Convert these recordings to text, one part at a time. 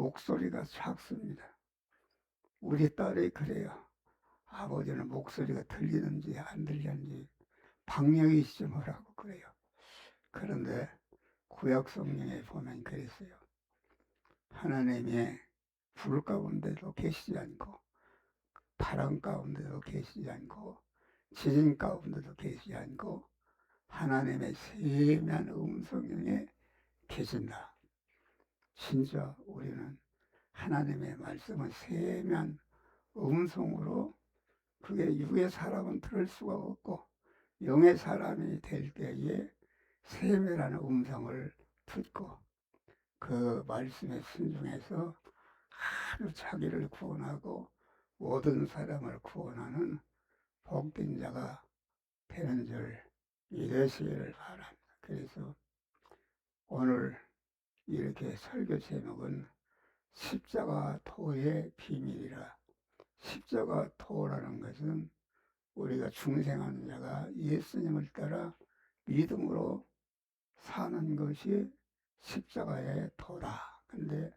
목소리가 작습니다. 우리 딸이 그래요. 아버지는 목소리가 들리는지 안 들리는지 박력이시지 뭐라고 그래요. 그런데 구약 성경에 보면 그랬어요. 하나님의 불 가운데도 계시지 않고 바람 가운데도 계시지 않고 지진 가운데도 계시지 않고 하나님의 세미한 음성에 계신다. 진짜 우리는 하나님의 말씀은 세미한 음성으로, 그게 육의 사람은 들을 수가 없고 영의 사람이 될 때에 세미라는 음성을 듣고 그 말씀에 순종해서 아주 자기를 구원하고 모든 사람을 구원하는 복된 자가 되는 줄 믿으시기를 바랍니다. 그래서 오늘 이렇게 설교 제목은 십자가 도의 비밀이라. 십자가 도라는 것은 우리가 중생하는 자가 예수님을 따라 믿음으로 사는 것이 십자가의 도다. 근데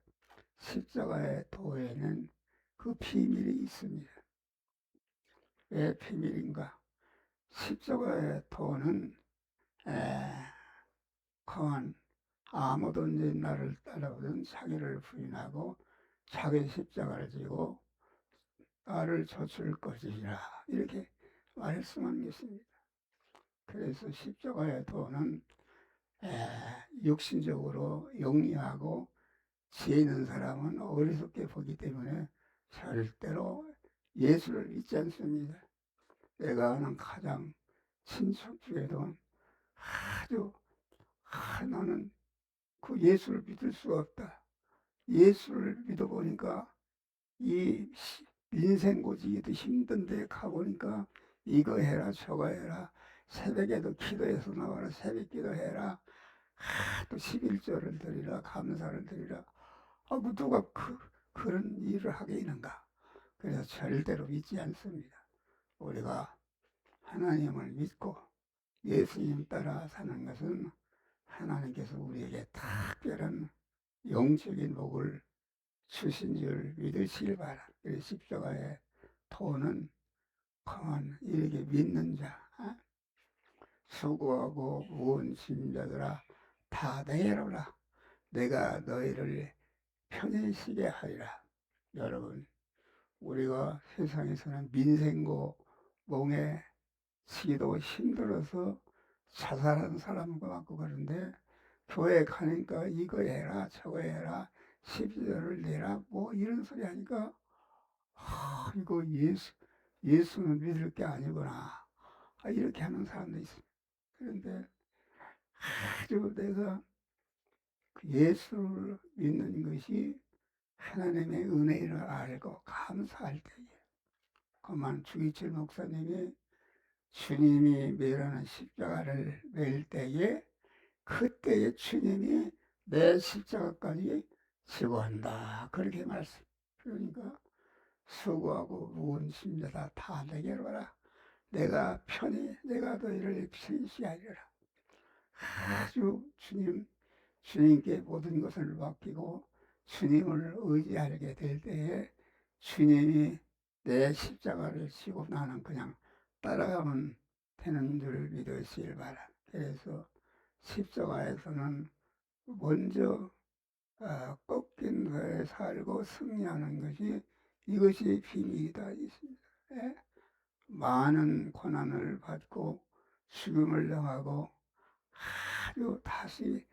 십자가의 도에는 그 비밀이 있습니다. 왜 비밀인가? 십자가의 도는 강한 아무든지 나를 따라오든 자기를 부인하고 자기 십자가를 지고 나를 좇을 것이라, 이렇게 말씀한 것입니다. 그래서 십자가의 도는 육신적으로 영리하고 지혜 있는 사람은 어리석게 보기 때문에 절대로 예수를 믿지 않습니다. 내가 아는 가장 친척 중에도 아주 나는 그 예수를 믿을 수가 없다. 예수를 믿어보니까 이 인생고지기도 힘든데 가보니까 이거 해라 저거 해라, 새벽에도 기도해서 나와라, 새벽 기도해라, 또 11조를 드리라, 감사를 드리라. 그 누가 그런 일을 하게 있는가? 그래서 절대로 믿지 않습니다. 우리가 하나님을 믿고 예수님 따라 사는 것은 하나님께서 우리에게 특별한 영적인 복을 주신 줄 믿으시길 바랍니다. 십자가의 도는 강한 이렇게 믿는 자, 수고하고 무거운 짐진 자들아 다 내게 오라, 내가 너희를 편히 쉬게 하리라. 여러분, 우리가 세상에서는 민생고 몽에 시기도 힘들어서 자살한 사람도 많고 그런데 교회 가니까 이거 해라 저거 해라 12절을 내라 뭐 이런 소리 하니까 이거 예수는 믿을 게 아니구나, 이렇게 하는 사람도 있습니다. 그런데 아주 내가 그 예수를 믿는 것이 하나님의 은혜를 알고 감사할 때에, 그만 주기철 목사님이 주님이 매라는 십자가를 매일 때에 그때에 주님이 내 십자가까지 지고 한다, 그렇게 말씀. 그러니까 수고하고 무거운 짐자다 다 내게로 와라, 내가 너희를 편히 하리라. 아주 주님께 모든 것을 맡기고 주님을 의지하게 될 때에 주님이 내 십자가를 지고 나는 그냥 따라가면 되는 줄 믿으시길 바랍니다. 그래서 십자가에서는 먼저 꺾인 자에 살고 승리하는 것이, 이것이 비밀이다 있습니다. 예? 많은 고난을 받고 죽음을 당하고 아주 다시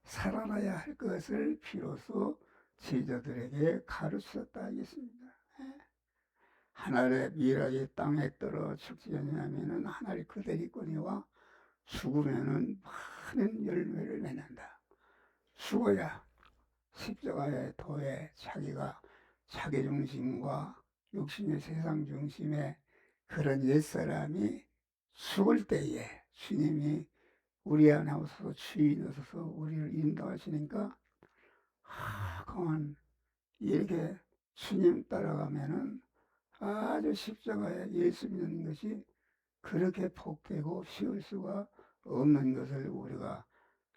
살아나야 할 것을 비로소 제자들에게 가르쳤다 하겠습니다. 하늘의 미랄이 땅에 떨어 죽지 않으면은 하늘이 그대로 있거니와 죽으면은 많은 열매를 맺는다. 죽어야 십자가의 도에 자기가 자기 중심과 육신의 세상 중심의 그런 옛사람이 죽을 때에 주님이 우리 안에 오셔서 주인 오셔서 우리를 인도하시니까 그만 이렇게 주님 따라가면은 아주 십자가에 예수 믿는 것이 그렇게 복되고 쉬울 수가 없는 것을 우리가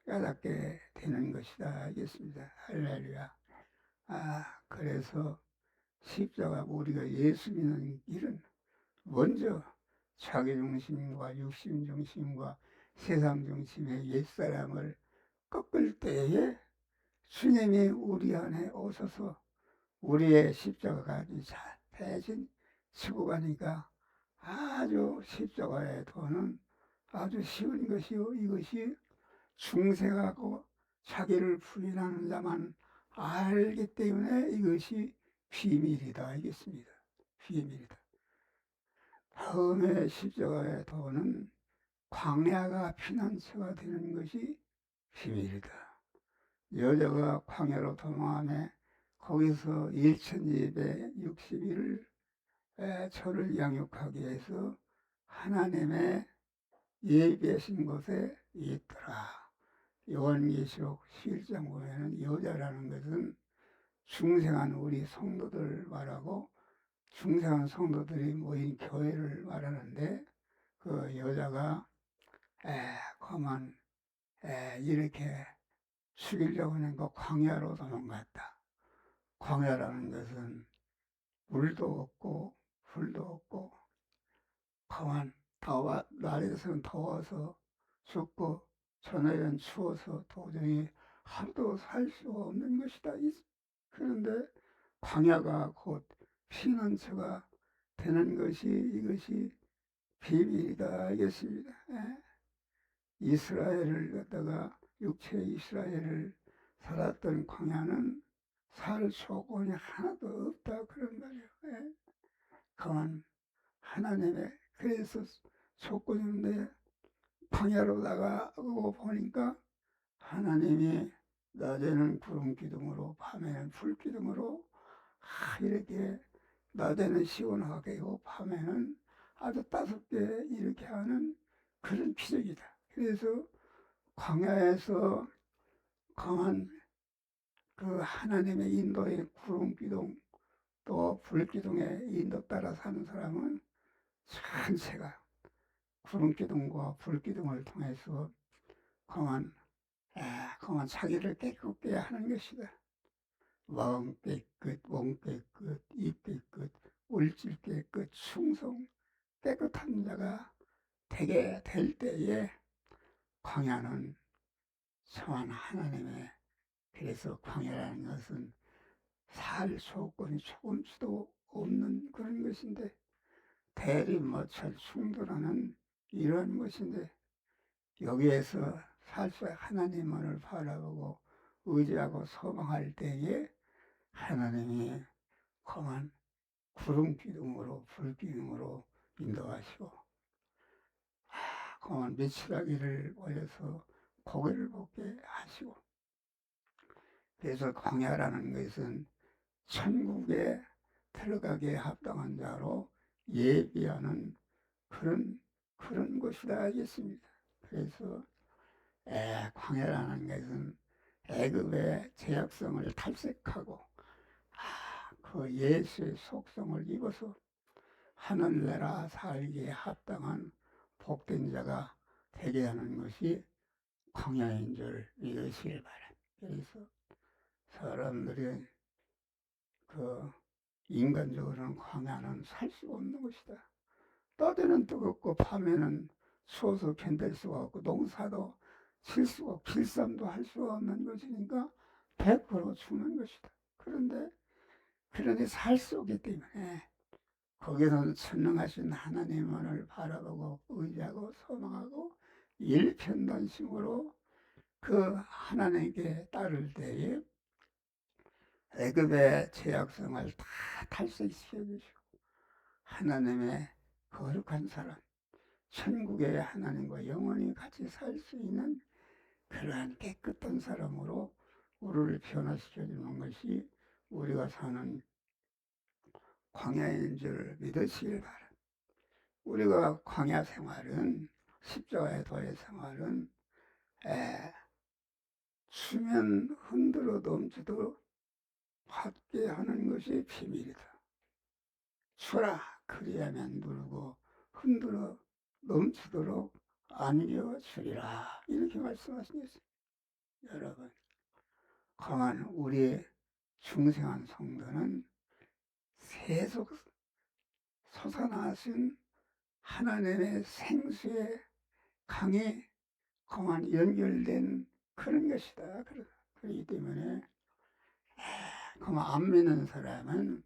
깨닫게 되는 것이다 하겠습니다. 할렐루야. 그래서 십자가 우리가 예수 믿는 길은 먼저 자기중심과 육신중심과 세상중심의 옛사람을 꺾을 때에 주님이 우리 안에 오셔서 우리의 십자가가 대신 지고 가니까 아주 십자가의 도는 아주 쉬운 것이요. 이것이 중생하고 자기를 부인하는 자만 알기 때문에 이것이 비밀이다 하겠습니다. 비밀이다. 처음에 십자가의 도는 광야가 피난처가 되는 것이 비밀이다. 여자가 광야로 도망하며 거기서 1260일을 저를 양육하기 위해서 하나님의 예비하신 곳에 있더라. 요한계시록 11장 보면은 여자라는 것은 중생한 우리 성도들 말하고 중생한 성도들이 모인 교회를 말하는데 그 여자가 그만 이렇게 죽이려고 하는 그 광야로 도망갔다. 광야라는 것은 물도 없고 불도 없고 그만 날에서는 더워서 죽고 저녁엔 추워서 도저히 하루도 살 수가 없는 것이다. 그런데 광야가 곧 피난처가 되는 것이 이것이 비밀이다 하겠습니다. 이스라엘을 갖다가 육체 이스라엘을 살았던 광야는 살 조건이 하나도 없다 그런 말이에요. 그만 하나님의 그래서 조건인데 광야로 나가고 보니까 하나님이 낮에는 구름 기둥으로 밤에는 불 기둥으로 이렇게 낮에는 시원하게 하고 밤에는 아주 따숩게 이렇게 하는 그런 기적이다. 그래서 광야에서 강한 그 하나님의 인도의 구름 기둥 또 불 기둥의 인도 따라 사는 사람은 전체가 구름 기둥과 불 기둥을 통해서 그만 자기를 깨끗게 하는 것이다. 마음 깨끗, 몸 깨끗, 입 깨끗, 물질 깨끗, 충성 깨끗한 자가 되게 될 때에 광야는 성한 하나님의 그래서 광야라는 것은 살 조건이 조금씩도 없는 그런 것인데 대립모찰 충돌하는 이러한 것인데 여기에서 살수 하나님만을 바라보고 의지하고 소망할 때에 하나님이 그만 구름 기둥으로 불 기둥으로 인도하시고 그만 며칠하기를 올려서 고개를 볶게 하시고 그래서 광야라는 것은 천국에 들어가기에 합당한 자로 예비하는 그런 곳이다 하겠습니다. 그래서 광야라는 것은 애굽의 죄악성을 탈색하고 그 예수의 속성을 입어서 하늘나라 살기에 합당한 복된 자가 되게 하는 것이 광야인 줄 믿으시길 바랍니다. 그래서 사람들이 그 인간적으로는 광야는 살 수가 없는 것이다. 낮에는 뜨겁고 밤에는 추워서 견딜 수가 없고 농사도 칠 수가 없고 길쌈도 할 수가 없는 것이니까 100% 죽는 것이다. 그런데 살 수 없기 때문에 거기서는 천능하신 하나님만을 바라보고 의지하고 소망하고 일편단심으로 그 하나님께 따를 때에 애굽의 죄악성을 다 탈색시켜 주시고 하나님의 거룩한 사람 천국의 하나님과 영원히 같이 살 수 있는 그러한 깨끗한 사람으로 우리를 변화시켜 주는 것이 우리가 사는 광야인 줄 믿으시길 바랍니다. 우리가 광야 생활은 십자가의 도의 생활은 수면 흔들어 넘치도록 받게 하는 것이 비밀이다. 주라 그리하면 누르고 흔들어 넘치도록 안겨 주리라 이렇게 말씀하신 것입니다. 여러분 강한 우리의 중생한 성도는 계속 솟아나신 하나님의 생수의 강에 그만 연결된 그런 것이다. 그렇기 때문에 그만 안 믿는 사람은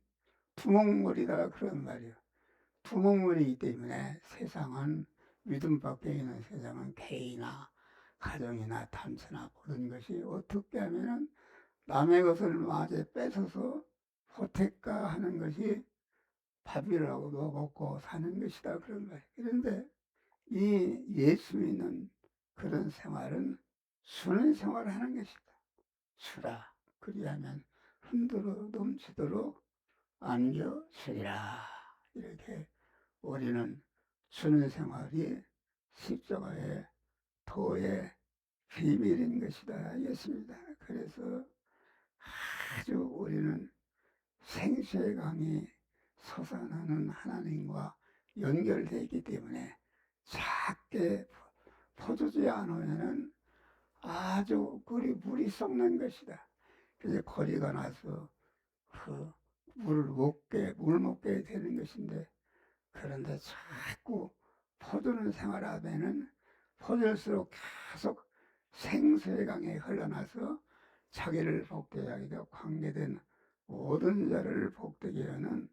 두목머리다 그런 말이에요. 두목머리이기 때문에 세상은 믿음 밖에 있는 세상은 개인이나 가정이나 단체나 모든 것이 어떻게 하면은 남의 것을 마저 뺏어서 호택가 하는 것이 밥이라고 먹고 사는 것이다 그런 말이에요. 그런데 이 예수 믿는 그런 생활은 주는 생활을 하는 것이다. 주라. 그리하면 흔들어 넘치도록 안겨주리라. 이렇게 우리는 주는 생활이 십자가의 도의 비밀인 것이다. 였습니다. 그래서 아주 우리는 생수의 강이 솟아나는 하나님과 연결되어 있기 때문에 작게 퍼주지 않으면은 아주 그리 물이 썩는 것이다. 그래서 거리가 나서 그 물 먹게 되는 것인데, 그런데 자꾸 퍼주는 생활하면은 퍼질수록 계속 생수의 강에 흘러나서 자기를 복되게 하게 되고 관계된 모든 자를 복되게 하는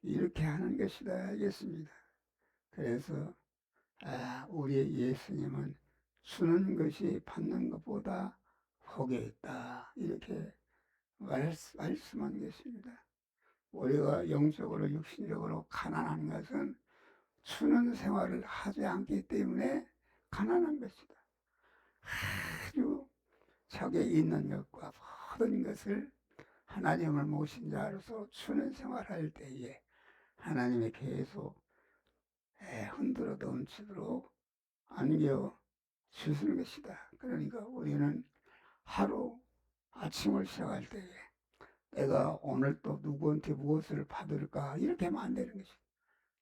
이렇게 하는 것이다 하겠습니다. 그래서 우리 예수님은 주는 것이 받는 것보다 복이 있다 이렇게 말씀한 것입니다. 우리가 영적으로 육신적으로 가난한 것은 주는 생활을 하지 않기 때문에 가난한 것이다. 아주 적에 있는 것과 모든 것을 하나님을 모신 자로서 주는 생활할 때에 하나님이 계속 흔들어 넘치도록 안겨 주시는 것이다. 그러니까 우리는 하루 아침을 시작할 때에 내가 오늘 또 누구한테 무엇을 받을까 이렇게 하면 안 되는 것이다.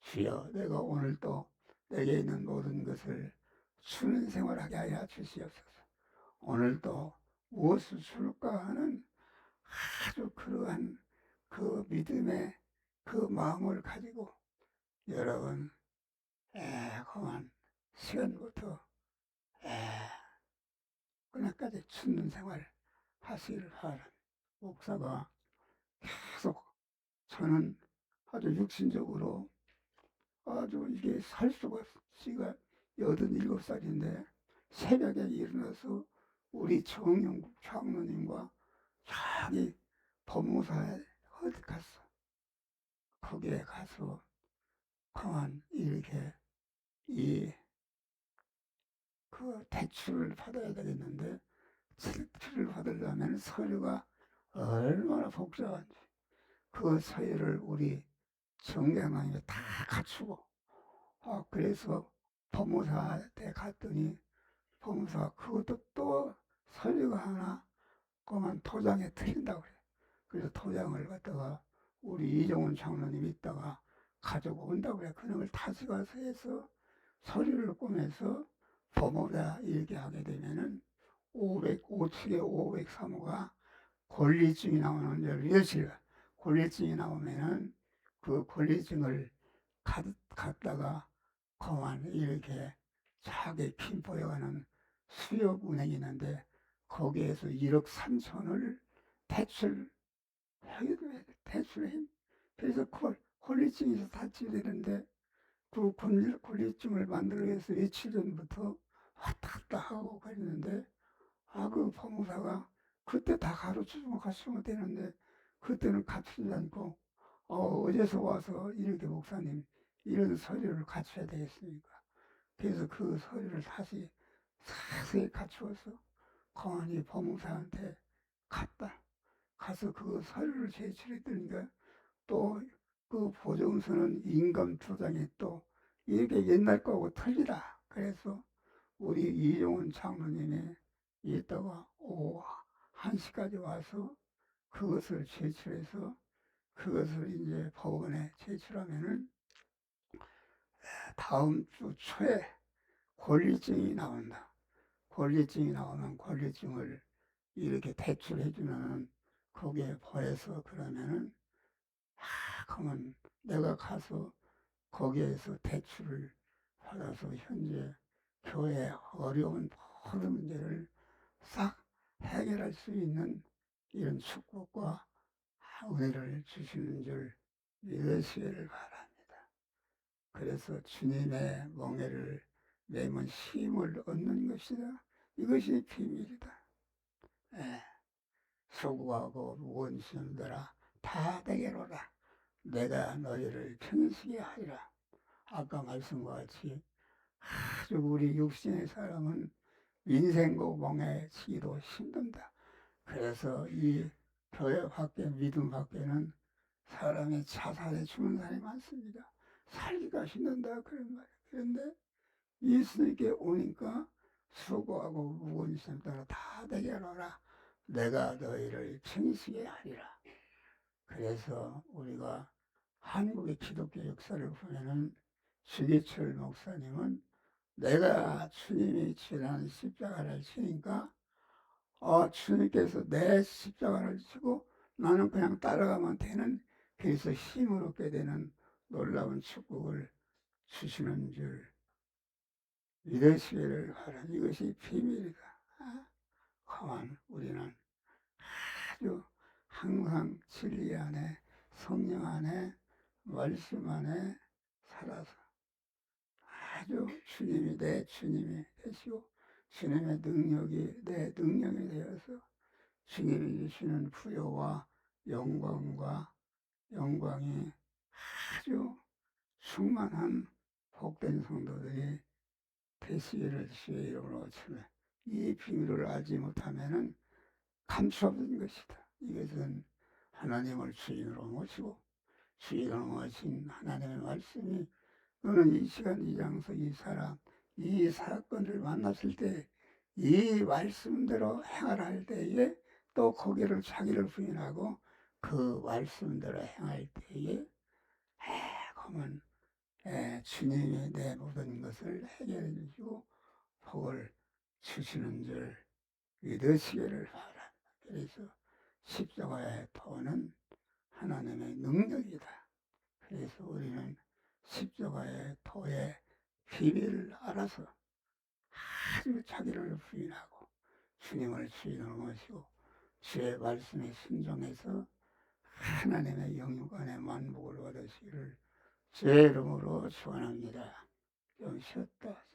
주여, 내가 오늘 또 내게 있는 모든 것을 주는 생활하게 하여 주시옵소서. 오늘 또 무엇을 줄까 하는 아주 그러한 그 믿음의 그 마음을 가지고 여러분 그만 시간부터 그날까지 죽는 생활 하시기를 바랍니다. 목사가 계속 저는 아주 육신적으로 아주 이게 살 수가 씨가 87살인데 새벽에 일어나서 우리 정영국 장로님과 저기 법무사에 어디 갔어. 거기에 가서 그만 이렇게 그 대출을 받아야 되겠는데 대출을 받으려면 서류가 얼마나 복잡한지 그 서류를 우리 정경환이 다 갖추고 그래서 법무사한테 갔더니 법무사가 그것도 또 서류가 하나 그만 도장에 틀린다고 그래. 그래서 도장을 갖다가 우리 이종훈 장로님이 있다가 가지고 온다고 그래. 그놈을 다시 가서 해서 서류를 꾸며서 법무사 이렇게 하게 되면은 500, 503호가 권리증이 나오는 며칠 권리증이 나오면은 그 권리증을 갖다가 그만 이렇게 자기 핀보여가는 수협은행이 있는데 거기에서 1억 3천을 대출해. 그래서 권리증에서 다치되는데 그 권리증을 만들기 위해서 며칠 전부터 왔다 갔다 하고 그랬는데 그 법무사가 그때 다 가르쳐주면 가르치면 되는데 그때는 갖추지 않고 어제서 와서 이렇게 목사님 이런 서류를 갖춰야 되겠습니까? 그래서 그 서류를 다시 자세히 갖추어서 가만히 법무사한테 가서 그 서류를 제출했더니까 또 그 보증서는 인감투장이 또 이렇게 옛날 거하고 틀리다. 그래서 우리 이종훈 장로님이 이따가 오후 1시까지 와서 그것을 제출해서 그것을 이제 법원에 제출하면은 다음 주 초에 권리증이 나온다. 권리증이 나오면 권리증을 이렇게 대출해주는 거기에 보여서 그러면은 그러면 내가 가서 거기에서 대출을 받아서 현재 교회 어려운 모든 문제를 싹 해결할 수 있는 이런 축복과 은혜를 주시는 줄 믿으시기를 바랍니다. 그래서 주님의 멍에를 매면 힘을 얻는 것이다. 이것이 비밀이다. 예. 수고하고 무거운 짐들아 다 내게로라. 내가 너희를 편히 하리라. 아까 말씀과 같이 아주 우리 육신의 사람은 인생고봉에 치기도 힘든다. 그래서 이 교회 밖에 믿음 밖에는 사람이 자살해 죽는 사람이 많습니다. 살기가 힘든다 그런 말이에요. 그런데 예수님께 오니까 수고하고 무거운 짐 따라 다 내게로라. 내가 너희를 편히 하리라. 그래서 우리가 한국의 기독교 역사를 보면은 주기철 목사님은 내가 주님이 지난 십자가를 지니까 주님께서 내 십자가를 지고 나는 그냥 따라가면 되는, 그래서 힘을 얻게 되는 놀라운 축복을 주시는 줄 믿으시기를 바라. 이것이 비밀이다. 가만 우리는 아주 항상 진리 안에 성령 안에 말씀 안에 살아서 아주 주님이 내 주님이 되시고 주님의 능력이 내 능력이 되어서 주님이 주시는 부여와 영광과 영광이 아주 충만한 복된 성도들이 되시기를 주의 이름으로 주네. 이 비밀을 알지 못하면은 감수 없는 것이다. 이것은 하나님을 주인으로 모시고 주인으로 모신 하나님의 말씀이 너는 이 시간 이 장소 이 사람 이 사건을 만났을 때 이 말씀대로 행하라 할 때에 또 거기를 자기를 부인하고 그 말씀대로 행할 때에 그러면 주님이 내 모든 것을 해결해 주시고 복을 주시는 줄 믿으시기를 바랍니다. 그래서 십자가의 도는 하나님의 능력이다. 그래서 우리는 십자가의 도의 비밀을 알아서 아주 자기를 부인하고 주님을 주인으로 모시고 주의 말씀에 순종해서 하나님의 영육간의 만복을 얻으시기를 제 이름으로 축원합니다. 좀 쉬었다.